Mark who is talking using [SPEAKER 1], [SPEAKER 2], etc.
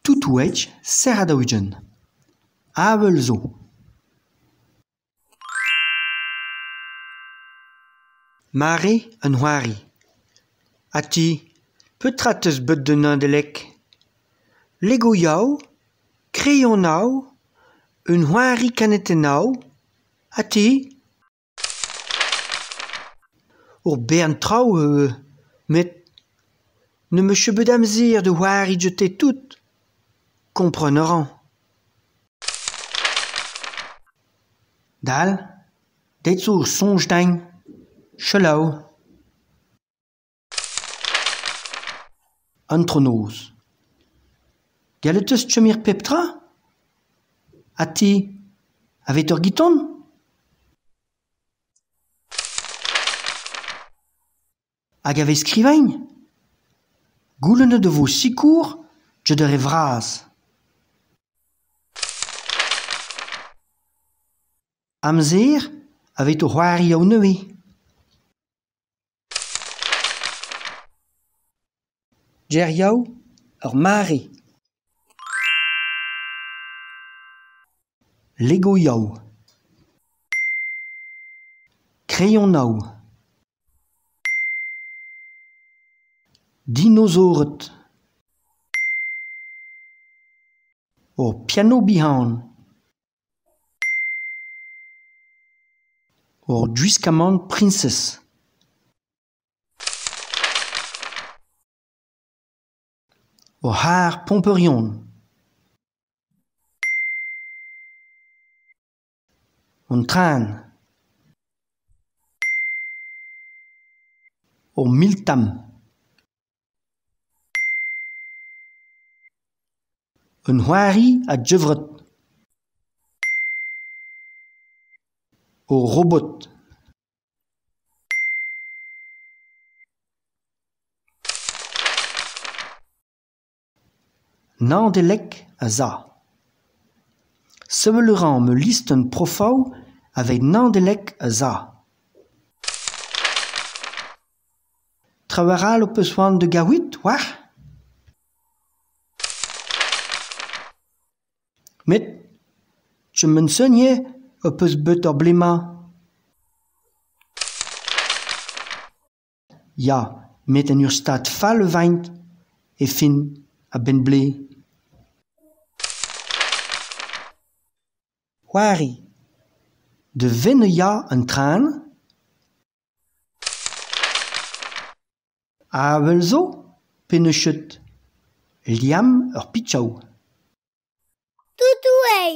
[SPEAKER 1] Tutuetch serradaujen. Avel zo. Mare un c'hoari. Ati, peutrat eus beut de nadelek. Lego yao, crayon nao, un c'hoari kanetenao. Ati? Ur bern trao met ne me chebet amzir de c'hoari jeté tout. Compreneran. Dal, deit zo sonj dain. Chelao. Antronoz. Gallet eus chomir peptra? Ati, avet ur giton? Hag ave skrivañ? Goulennet de vo sikour, jet eur e vraz. Amzer, avet o c'hoari ao neue. Geriaou, ur mare. Lego yao. Crayon nao. Dinosauret. Ur piano bihan. Ur duiskamant princess. Ur c'har pomperion. Un tran. Ur miltam. Un c'hoari a djevret. Ur robot. Nandelek a za. Seveleran me list un profao avec nandelek a za. Trawaral o peus oan de gawit, war? Met, ch'em sonje o peus beut ur blema. Ya, met en ur stad fall vaint e fin a ben ble. C'hoari, de venne ya un tran? Avel zo, pe ne chet. Liam ur pitchao.
[SPEAKER 2] Tutuei.